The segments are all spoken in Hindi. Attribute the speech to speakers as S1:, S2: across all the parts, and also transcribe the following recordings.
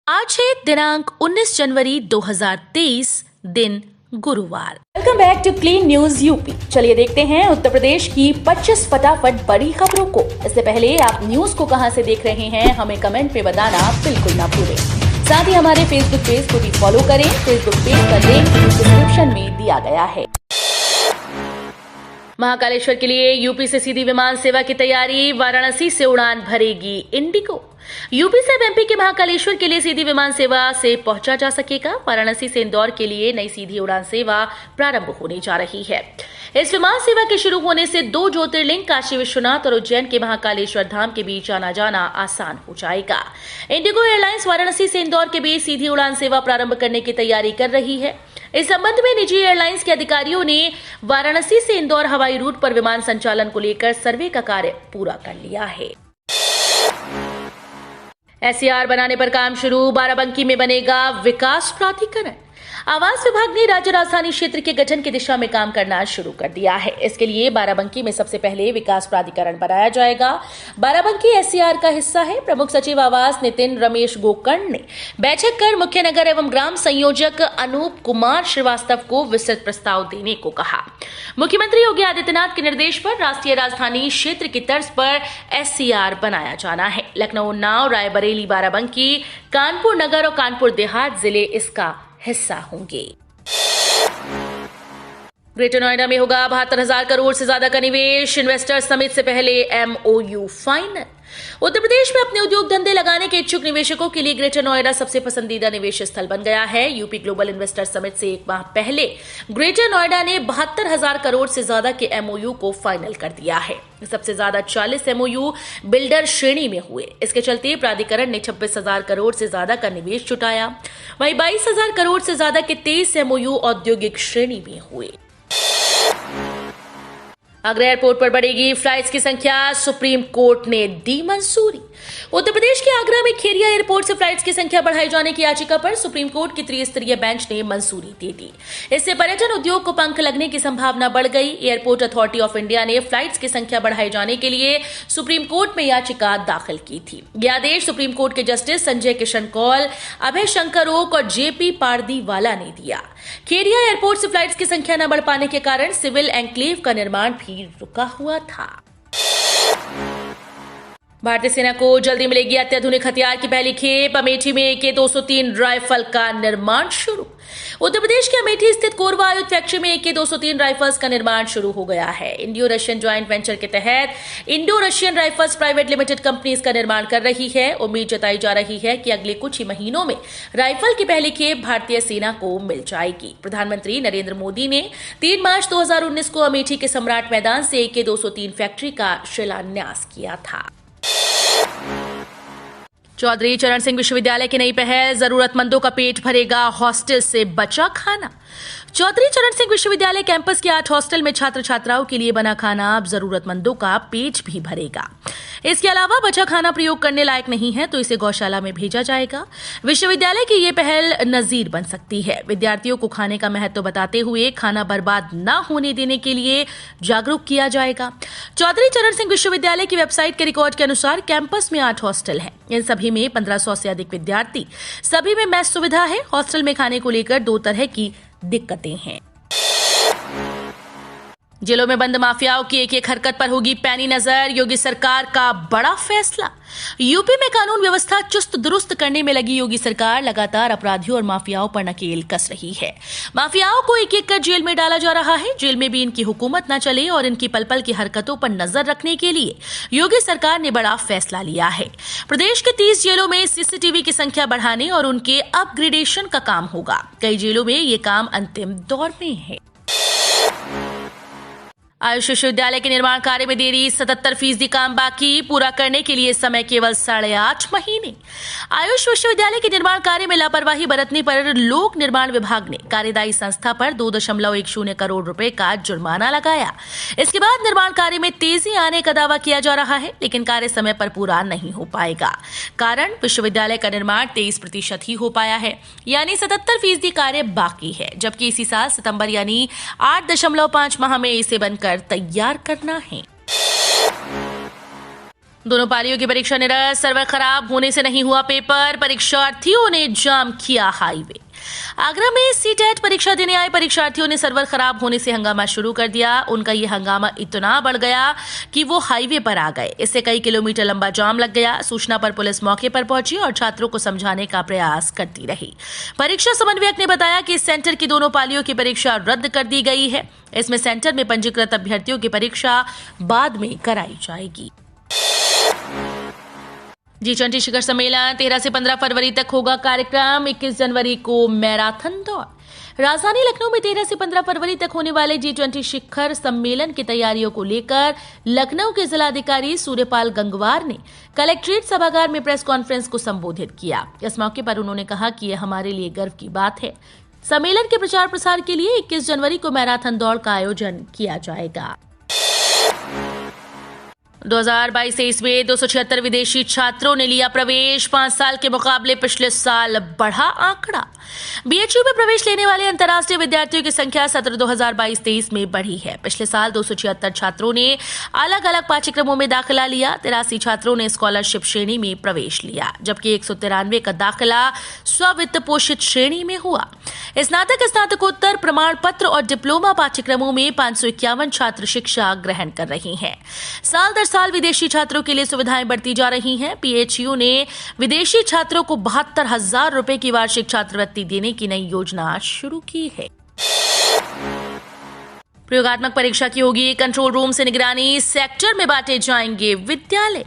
S1: आज है दिनांक 19 जनवरी 2023, दिन गुरुवार। Welcome back to clean news UP. चलिए देखते हैं उत्तर प्रदेश की 25 फटाफट बड़ी खबरों को। इससे पहले आप न्यूज को कहां से देख रहे हैं हमें कमेंट में बताना बिल्कुल ना भूलें। साथ ही हमारे फेसबुक पेज को भी फॉलो करें। फेसबुक पेज का लिंक डिस्क्रिप्शन में दिया गया है। महाकालेश्वर के लिए यूपी से सीधी विमान सेवा की तैयारी। वाराणसी से उड़ान भरेगी इंडिगो। यूपी से एमपी के महाकालेश्वर के लिए सीधी विमान सेवा से पहुंचा जा सकेगा। वाराणसी से इंदौर के लिए नई सीधी उड़ान सेवा प्रारंभ होने जा रही है। इस विमान सेवा के शुरू होने से 2 ज्योतिर्लिंग काशी विश्वनाथ और उज्जैन के महाकालेश्वर धाम के बीच आना जाना आसान हो जाएगा। इंडिगो एयरलाइंस वाराणसी से इंदौर के बीच सीधी उड़ान सेवा प्रारंभ करने की तैयारी कर रही है। इस संबंध में निजी एयरलाइंस के अधिकारियों ने वाराणसी से इंदौर हवाई रूट पर विमान संचालन को लेकर सर्वे का कार्य पूरा कर लिया है। SCR बनाने पर काम शुरू। बाराबंकी में बनेगा विकास प्राधिकरण। आवास विभाग ने राज्य राजधानी क्षेत्र के गठन की दिशा में काम करना शुरू कर दिया है। इसके लिए बाराबंकी में सबसे पहले विकास प्राधिकरण बनाया जाएगा। बाराबंकी SCR का हिस्सा है। प्रमुख सचिव आवास नितिन रमेश गोकर्ण ने बैठक कर मुख्य नगर एवं ग्राम संयोजक अनूप कुमार श्रीवास्तव को विस्तृत प्रस्ताव देने को कहा। मुख्यमंत्री योगी आदित्यनाथ के निर्देश पर राष्ट्रीय राजधानी क्षेत्र की तर्ज पर SCR बनाया जाना है। लखनऊ, उन्नाव, रायबरेली, बाराबंकी, कानपुर नगर और कानपुर देहात जिले इसका हिस्सा होंगे। ग्रेटर नोएडा में होगा 72,000 करोड़ से ज्यादा का निवेश। इन्वेस्टर समिट से पहले MOU फाइनल। उत्तर प्रदेश में अपने उद्योग धंधे लगाने के इच्छुक निवेशकों के लिए ग्रेटर नोएडा सबसे पसंदीदा निवेश स्थल बन गया है। यूपी ग्लोबल इन्वेस्टर समिट से एक माह पहले ग्रेटर नोएडा ने 72,000 करोड़ से ज्यादा के MOU को फाइनल कर दिया है। सबसे ज्यादा 40 MOU बिल्डर श्रेणी में हुए। इसके चलते प्राधिकरण ने 26,000 करोड़ से ज्यादा का निवेश जुटाया। वहीं 22,000 करोड़ से ज्यादा के 23 MOU औद्योगिक श्रेणी में हुए। आगरा एयरपोर्ट पर बढ़ेगी फ्लाइट्स की संख्या। सुप्रीम कोर्ट ने दी मंजूरी। उत्तर प्रदेश के आगरा में खेरिया एयरपोर्ट से फ्लाइट्स की संख्या बढ़ाए जाने की याचिका पर सुप्रीम कोर्ट की त्रिस्तरीय बेंच ने मंजूरी दे दी। इससे पर्यटन उद्योग को पंख लगने की संभावना बढ़ गई। एयरपोर्ट अथॉरिटी ऑफ इंडिया ने फ्लाइट्स की संख्या बढ़ाए जाने के लिए सुप्रीम कोर्ट में याचिका दाखिल की थी। यह आदेश सुप्रीम कोर्ट के जस्टिस संजय किशन कौल, अभय शंकर ओक और JP पारदीवाला ने दिया। खेरिया एयरपोर्ट से फ्लाइट्स की संख्या न बढ़ पाने के कारण सिविल एन्क्लेव का निर्माण भी रुका हुआ था। भारतीय सेना को जल्दी मिलेगी अत्याधुनिक हथियार की पहली खेप। अमेठी में AK-203 राइफल का निर्माण शुरू। उत्तर प्रदेश के अमेठी स्थित कोरबा आयुध फैक्ट्री में AK-203 राइफल्स का निर्माण शुरू हो गया है। इंडियो रशियन ज्वाइंट वेंचर के तहत Indo Russian rifles private limited company इसका निर्माण कर रही है। उम्मीद जताई जा रही है कि अगले कुछ ही महीनों में राइफल की पहली खेप भारतीय सेना को मिल जाएगी। प्रधानमंत्री नरेंद्र मोदी ने 3 मार्च 2019 को अमेठी के सम्राट मैदान से AK-203 फैक्ट्री का शिलान्यास किया था। चौधरी चरण सिंह विश्वविद्यालय की नई पहल। जरूरतमंदों का पेट भरेगा हॉस्टल से बचा खाना। चौधरी चरण सिंह विश्वविद्यालय कैंपस के 8 हॉस्टल में छात्र छात्राओं के लिए बना खाना अब जरूरतमंदों का पेट भी भरेगा। इसके अलावा बचा खाना प्रयोग करने लायक नहीं है तो इसे गौशाला में भेजा जाएगा। विश्वविद्यालय की ये पहल नजीर बन सकती है। विद्यार्थियों को खाने का महत्व बताते हुए खाना बर्बाद न होने देने के लिए जागरूक किया जाएगा। चौधरी चरण सिंह विश्वविद्यालय की वेबसाइट के रिकॉर्ड के अनुसार कैंपस में 8 हॉस्टल हैं। इन सभी में 1500 से अधिक विद्यार्थी। सभी में मेस सुविधा है। हॉस्टल में खाने को लेकर 2 तरह की दिक्कतें हैं। जेलों में बंद माफियाओं की एक हरकत पर होगी पैनी नजर। योगी सरकार का बड़ा फैसला। यूपी में कानून व्यवस्था चुस्त दुरुस्त करने में लगी योगी सरकार लगातार अपराधियों और माफियाओं पर नकेल कस रही है। माफियाओं को एक कर जेल में डाला जा रहा है। जेल में भी इनकी हुकूमत न चले और इनकी पल पल की हरकतों पर नजर रखने के लिए योगी सरकार ने बड़ा फैसला लिया है। प्रदेश के 30 जेलों में CCTV की संख्या बढ़ाने और उनके अपग्रेडेशन का काम होगा। कई जेलों में ये काम अंतिम दौर में है। आयुष विश्वविद्यालय के निर्माण कार्य में देरी। 77% काम बाकी। पूरा करने के लिए समय केवल 8.5 महीने। आयुष विश्वविद्यालय के निर्माण कार्य में लापरवाही बरतने पर लोक निर्माण विभाग ने कार्यदायी संस्था पर 2.10 करोड़ रुपए का जुर्माना लगाया। इसके बाद निर्माण कार्य में तेजी आने का दावा किया जा रहा है, लेकिन कार्य समय पर पूरा नहीं हो पाएगा। कारण विश्वविद्यालय का निर्माण 23% ही हो पाया है, यानी 77% कार्य बाकी है, जबकि इसी साल सितंबर यानी 8.5 माह में इसे बनकर तैयार करना है। दोनों पालियों की परीक्षा निरस्त, सर्वर खराब होने से नहीं हुआ पेपर, परीक्षार्थियों ने जाम किया हाईवे। आगरा में सीटेट परीक्षा देने आए परीक्षार्थियों ने सर्वर खराब होने से हंगामा शुरू कर दिया। उनका ये हंगामा इतना बढ़ गया कि वो हाईवे पर आ गए। इससे कई किलोमीटर लंबा जाम लग गया। सूचना पर पुलिस मौके पर पहुंची और छात्रों को समझाने का प्रयास करती रही। परीक्षा समन्वयक ने बताया कि इस सेंटर की दोनों पालियों की परीक्षा रद्द कर दी गई है। इसमें सेंटर में पंजीकृत अभ्यर्थियों की परीक्षा बाद में कराई जाएगी। G20 शिखर सम्मेलन 13 से 15 फरवरी तक होगा कार्यक्रम। 21 जनवरी को मैराथन दौड़। राजधानी लखनऊ में 13 से 15 फरवरी तक होने वाले G20 शिखर सम्मेलन की तैयारियों को लेकर लखनऊ के जिलाधिकारी सूर्यपाल गंगवार ने कलेक्ट्रेट सभागार में प्रेस कॉन्फ्रेंस को संबोधित किया। इस मौके पर उन्होंने कहा कि यह हमारे लिए गर्व की बात है। सम्मेलन के प्रचार प्रसार के लिए 21 जनवरी को मैराथन दौड़ का आयोजन किया जाएगा। 2022-23 में 276 विदेशी छात्रों ने लिया प्रवेश। 5 साल के मुकाबले पिछले साल बढ़ा आंकड़ा। बीएचयू में प्रवेश लेने वाले अंतर्राष्ट्रीय विद्यार्थियों की संख्या सत्र 2022-23 में बढ़ी है। पिछले साल 276 छात्रों ने अलग अलग पाठ्यक्रमों में दाखिला लिया। 83 छात्रों ने स्कॉलरशिप श्रेणी में प्रवेश लिया, जबकि 193 का दाखिला स्व-वित्त पोषित श्रेणी में हुआ। स्नातक, स्नातकोत्तर, प्रमाण पत्र और डिप्लोमा पाठ्यक्रमों में 551 छात्र शिक्षा ग्रहण कर रहे हैं। साल दर साल विदेशी छात्रों के लिए सुविधाएं बढ़ती जा रही हैं। पीएचयू ने विदेशी छात्रों को 72,000 रुपए की वार्षिक छात्रवृत्ति देने की नई योजना शुरू की है। प्रयोगात्मक परीक्षा की होगी कंट्रोल रूम से निगरानी। सेक्टर में बांटे जाएंगे विद्यालय।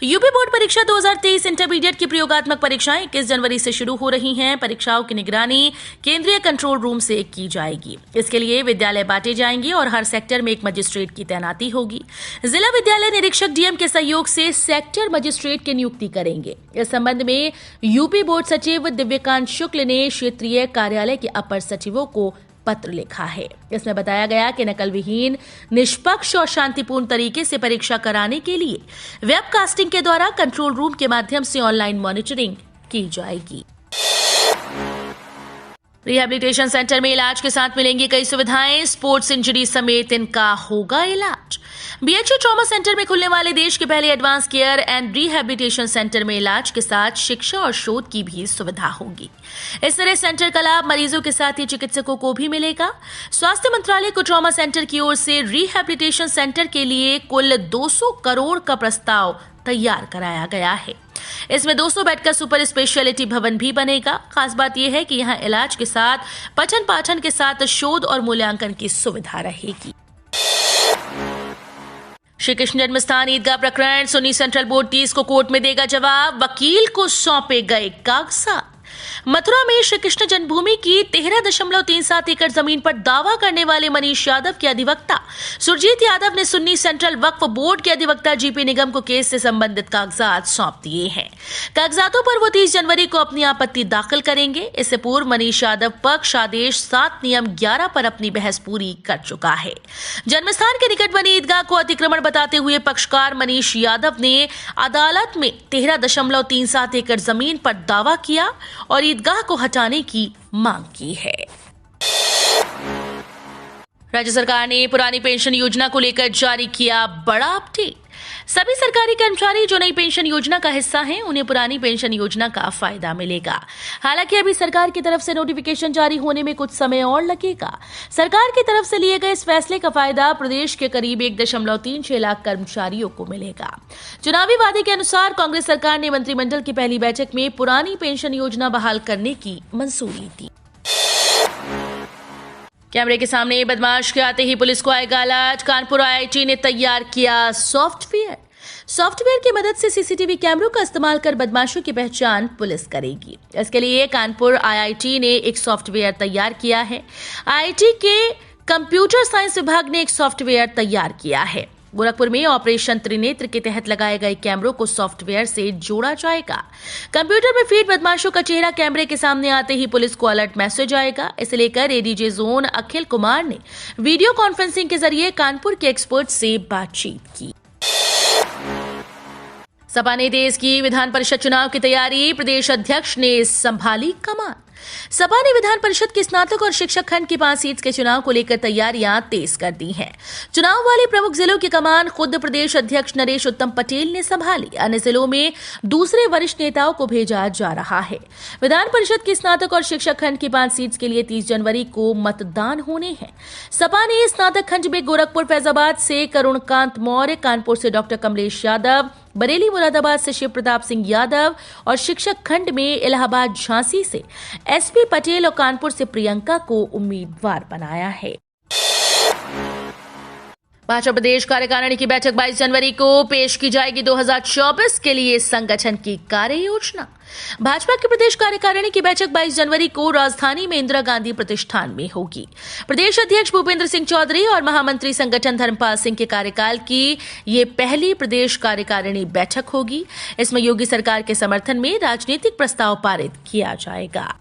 S1: यूपी बोर्ड परीक्षा 2023 इंटरमीडिएट की प्रयोगात्मक परीक्षाएं 21 जनवरी से शुरू हो रही हैं। परीक्षाओं की निगरानी केंद्रीय कंट्रोल रूम से की जाएगी। इसके लिए विद्यालय बांटे जाएंगे और हर सेक्टर में एक मजिस्ट्रेट की तैनाती होगी। जिला विद्यालय निरीक्षक डीएम के सहयोग से सेक्टर मजिस्ट्रेट की नियुक्ति करेंगे। इस संबंध में यूपी बोर्ड सचिव दिव्यकांत शुक्ल ने क्षेत्रीय कार्यालय के अपर सचिवों को पत्र लिखा है। इसमें बताया गया कि नकल विहीन, निष्पक्ष और शांतिपूर्ण तरीके से परीक्षा कराने के लिए वेबकास्टिंग के द्वारा कंट्रोल रूम के माध्यम से ऑनलाइन मॉनिटरिंग की जाएगी। रिहैबिलिटेशन सेंटर में इलाज के साथ मिलेंगी कई सुविधाएं। स्पोर्ट्स इंजरी समेत इनका होगा इलाज। बीएचयू ट्रॉमा सेंटर में खुलने वाले देश के पहले advance care and rehabilitation centre में इलाज के साथ शिक्षा और शोध की भी सुविधा होगी। इस तरह सेंटर का लाभ मरीजों के साथ ही चिकित्सकों को भी मिलेगा। स्वास्थ्य मंत्रालय को ट्रॉमा सेंटर की ओर से रिहैबिलिटेशन सेंटर के लिए कुल 200 करोड़ का प्रस्ताव तैयार कराया गया है। इसमें 200 बेड का सुपर स्पेशलिटी भवन भी बनेगा। खास बात यह है कि यहाँ इलाज के साथ पठन पाठन के साथ शोध और मूल्यांकन की सुविधा रहेगी। श्री कृष्ण जन्मस्थान ईदगाह प्रकरण सुन्नी सेंट्रल बोर्ड 30 को कोर्ट में देगा जवाब। वकील को सौंपे गए कागजात। मथुरा में श्री कृष्ण जन्मभूमि की 13.37 एकड़ जमीन पर दावा करने वाले मनीष यादव के अधिवक्ता सुरजीत यादव ने सुन्नी सेंट्रल वक्फ बोर्ड के अधिवक्ता जीपी निगम को केस से संबंधित कागजात सौंप दिए हैं। कागजातों पर वो 30 जनवरी को अपनी आपत्ति दाखिल करेंगे। इससे पूर्व मनीष यादव पक्ष आदेश 7 नियम 11 पर अपनी बहस पूरी कर चुका है। जन्मस्थान के निकट बनी ईदगाह को अतिक्रमण बताते हुए पक्षकार मनीष यादव ने अदालत में 13.37 एकड़ जमीन पर दावा किया और ईदगाह को हटाने की मांग की है। राज्य सरकार ने पुरानी पेंशन योजना को लेकर जारी किया बड़ा अपडेट। सभी सरकारी कर्मचारी जो नई पेंशन योजना का हिस्सा हैं, उन्हें पुरानी पेंशन योजना का फायदा मिलेगा। हालांकि अभी सरकार की तरफ से नोटिफिकेशन जारी होने में कुछ समय और लगेगा। सरकार की तरफ से लिए गए इस फैसले का फायदा प्रदेश के करीब 1.36 लाख कर्मचारियों को मिलेगा। चुनावी वादे के अनुसार कांग्रेस सरकार ने मंत्रिमंडल की पहली बैठक में पुरानी पेंशन योजना बहाल करने की मंजूरी दी। कैमरे के सामने बदमाश के आते ही पुलिस को आएगा अलर्ट। कानपुर आईआईटी ने तैयार किया सॉफ्टवेयर की मदद से सीसीटीवी कैमरों का इस्तेमाल कर बदमाशों की पहचान पुलिस करेगी। इसके लिए कानपुर आईआईटी ने एक सॉफ्टवेयर तैयार किया है। आईआईटी के कंप्यूटर साइंस विभाग ने एक सॉफ्टवेयर तैयार किया है। गोरखपुर में ऑपरेशन त्रिनेत्र के तहत लगाए गए कैमरों को सॉफ्टवेयर से जोड़ा जाएगा। कंप्यूटर में फीड बदमाशों का चेहरा कैमरे के सामने आते ही पुलिस को अलर्ट मैसेज आएगा। इसे लेकर एडीजे जोन अखिल कुमार ने वीडियो कॉन्फ्रेंसिंग के जरिए कानपुर के एक्सपर्ट से बातचीत की। सपा ने देश की विधान परिषद चुनाव की तैयारी। प्रदेश अध्यक्ष ने संभाली कमान। सपा ने विधान परिषद के स्नातक और शिक्षक खंड की 5 सीट्स के चुनाव को लेकर तैयारियां तेज कर दी हैं। चुनाव वाले प्रमुख जिलों की कमान खुद प्रदेश अध्यक्ष नरेश उत्तम पटेल ने संभाली। अन्य जिलों में दूसरे वरिष्ठ नेताओं को भेजा जा रहा है। विधान परिषद के स्नातक और शिक्षक खंड की 5 सीट्स के लिए 30 जनवरी को मतदान होने हैं। सपा ने स्नातक खंड में गोरखपुर फैजाबाद से करुणकांत मौर्य, कानपुर से डॉक्टर कमलेश यादव, बरेली मुरादाबाद से शिव प्रताप सिंह यादव और शिक्षक खंड में इलाहाबाद झांसी से एसपी पटेल और कानपुर से प्रियंका को उम्मीदवार बनाया है। भाजपा प्रदेश कार्यकारिणी की बैठक 22 जनवरी को पेश की जाएगी। 2024 के लिए संगठन की कार्य योजना। भाजपा की प्रदेश कार्यकारिणी की बैठक 22 जनवरी को राजधानी में इंदिरा गांधी प्रतिष्ठान में होगी। प्रदेश अध्यक्ष भूपेंद्र सिंह चौधरी और महामंत्री संगठन धर्मपाल सिंह के कार्यकाल की ये पहली प्रदेश कार्यकारिणी बैठक होगी। इसमें योगी सरकार के समर्थन में राजनीतिक प्रस्ताव पारित किया जाएगा।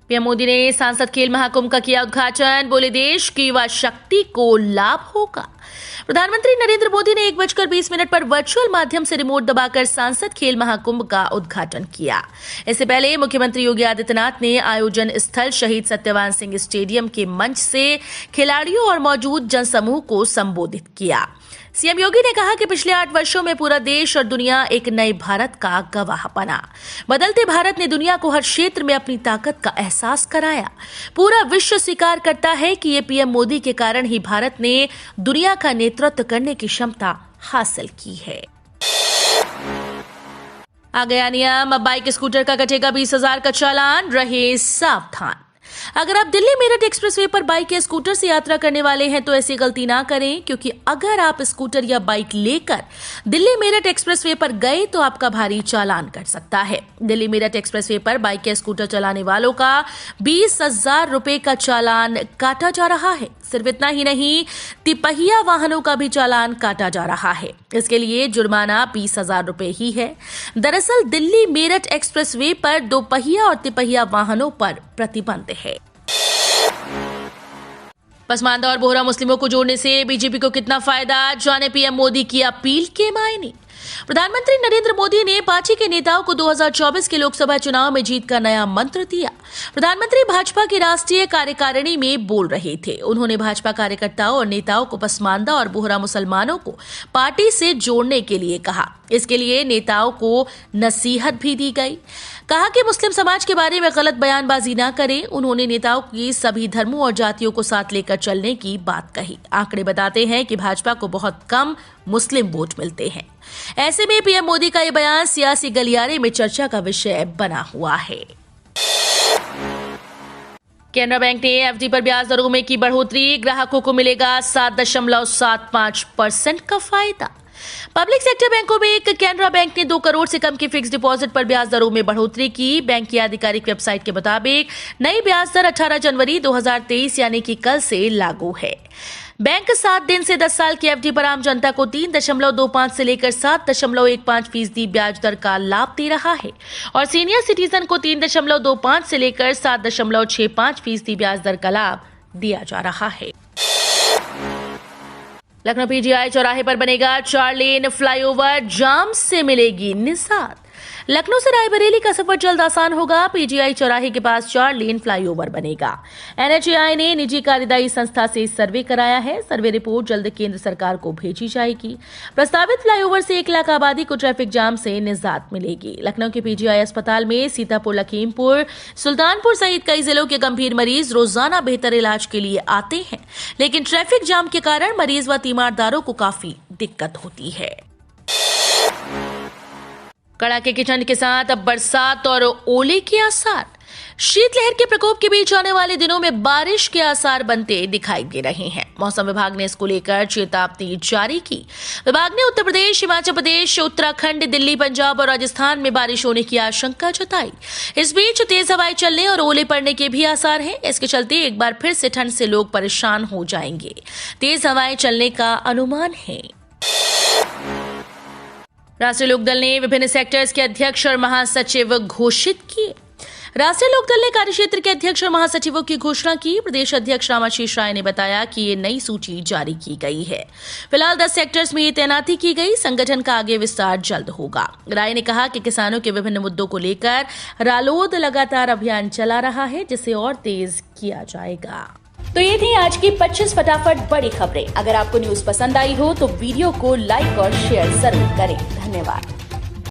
S1: पीएम मोदी ने सांसद खेल महाकुंभ का किया उद्घाटन। बोले, देश की युवा शक्ति को लाभ होगा। प्रधानमंत्री नरेंद्र मोदी ने 1:20 पर वर्चुअल माध्यम से रिमोट दबाकर सांसद खेल महाकुंभ का उद्घाटन किया। इससे पहले मुख्यमंत्री योगी आदित्यनाथ ने आयोजन स्थल शहीद सत्यवान सिंह स्टेडियम के मंच से खिलाड़ियों और मौजूद जनसमूह को संबोधित किया। सीएम योगी ने कहा कि पिछले 8 वर्षों में पूरा देश और दुनिया एक नए भारत का गवाह बना। बदलते भारत ने दुनिया को हर क्षेत्र में अपनी ताकत का एहसास कराया। पूरा विश्व स्वीकार करता है कि ये पीएम मोदी के कारण ही भारत ने दुनिया का नेतृत्व करने की क्षमता हासिल की है। आ गया नियम, अब बाइक स्कूटर का कटेगा 20,000 का चालान, रहे सावधान। अगर आप दिल्ली मेरठ एक्सप्रेसवे पर बाइक या स्कूटर से यात्रा करने वाले हैं तो ऐसी गलती ना करें, क्योंकि अगर आप स्कूटर या बाइक लेकर दिल्ली मेरठ एक्सप्रेसवे पर गए तो आपका भारी चालान कट सकता है। दिल्ली मेरठ एक्सप्रेसवे पर बाइक या स्कूटर चलाने वालों का 20,000 रुपए का चालान काटा जा रहा है। सिर्फ इतना ही नहीं, तिपहिया वाहनों का भी चालान काटा जा रहा है। इसके लिए जुर्माना 20,000 रुपए ही है। दरअसल दिल्ली मेरठ एक्सप्रेसवे पर 2 पहिया और तिपहिया वाहनों पर प्रतिबंध है। पसमानदा और बोहरा मुस्लिमों को जोड़ने से बीजेपी को कितना फायदा, जाने पीएम मोदी की अपील के मायने। प्रधानमंत्री नरेंद्र मोदी ने पार्टी के नेताओं को 2024 के लोकसभा चुनाव में जीत का नया मंत्र दिया। प्रधानमंत्री भाजपा की राष्ट्रीय कार्यकारिणी में बोल रहे थे। उन्होंने भाजपा कार्यकर्ताओं और नेताओं को पसमानदा और बोहरा मुसलमानों को पार्टी से जोड़ने के लिए कहा। इसके लिए नेताओं को नसीहत भी दी गई। कहा कि मुस्लिम समाज के बारे में गलत बयानबाजी न करें। उन्होंने नेताओं की सभी धर्मों और जातियों को साथ लेकर चलने की बात कही। आंकड़े बताते हैं कि भाजपा को बहुत कम मुस्लिम वोट मिलते हैं। ऐसे में पीएम मोदी का ये बयान सियासी गलियारे में चर्चा का विषय बना हुआ है। केनरा बैंक ने एफडी पर ब्याज दरों में की बढ़ोतरी। ग्राहकों को मिलेगा 7.75% का फायदा। पब्लिक सेक्टर बैंकों में एक केनरा बैंक ने 2 करोड़ से कम की फिक्स डिपॉजिट पर ब्याज दरों में बढ़ोतरी की। बैंक की आधिकारिक वेबसाइट के मुताबिक नई ब्याज दर 18 जनवरी 2023 यानी कि कल से लागू है। बैंक 7 दिन से 10 साल की एफडी पर आम जनता को 3.25 से लेकर 7.15% ब्याज दर का लाभ दे रहा है और सीनियर सिटीजन को 3.25 से लेकर 7.65% ब्याज दर का लाभ दिया जा रहा है। लखनऊ पीजीआई चौराहे पर बनेगा 4 लेन फ्लाईओवर, जाम से मिलेगी निजात। लखनऊ से रायबरेली का सफर जल्द आसान होगा। पीजीआई चौराहे के पास 4 लेन फ्लाईओवर बनेगा। एनएचएआई ने निजी कार्यदायी संस्था से सर्वे कराया है। सर्वे रिपोर्ट जल्द केंद्र सरकार को भेजी जाएगी। प्रस्तावित फ्लाईओवर से 1 लाख आबादी को ट्रैफिक जाम से निजात मिलेगी। लखनऊ के पीजीआई अस्पताल में सीतापुर, लखीमपुर, सुल्तानपुर सहित कई जिलों के गंभीर मरीज रोजाना बेहतर इलाज के लिए आते हैं, लेकिन ट्रैफिक जाम के कारण मरीज व तीमारदारों को काफी दिक्कत होती है। कड़ाके की ठंड के साथ अब बरसात और ओले के आसार। शीतलहर के प्रकोप के बीच आने वाले दिनों में बारिश के आसार बनते दिखाई दे रहे हैं। मौसम विभाग ने इसको लेकर चेतावनी जारी की। विभाग ने उत्तर प्रदेश, हिमाचल प्रदेश, उत्तराखंड, दिल्ली, पंजाब और राजस्थान में बारिश होने की आशंका जताई। इस बीच तेज हवाएं चलने और ओले पड़ने के भी आसार हैं। इसके चलते एक बार फिर से ठंड से लोग परेशान हो जाएंगे। तेज हवाएं चलने का अनुमान है। राष्ट्रीय लोकदल ने विभिन्न सेक्टर्स के अध्यक्ष और महासचिव घोषित किए। राष्ट्रीय लोकदल ने कार्यक्षेत्र के अध्यक्ष और महासचिवों की घोषणा की। प्रदेश अध्यक्ष रामाशीष राय ने बताया कि ये नई सूची जारी की गई है। फिलहाल 10 सेक्टर्स में ये तैनाती की गई। संगठन का आगे विस्तार जल्द होगा। राय ने कहा कि किसानों के विभिन्न मुद्दों को लेकर रालोद लगातार अभियान चला रहा है, जिसे और तेज किया जाएगा। तो ये थी आज की 25 फटाफट बड़ी खबरें। अगर आपको न्यूज पसंद आई हो तो वीडियो को लाइक और शेयर जरूर करें। धन्यवाद।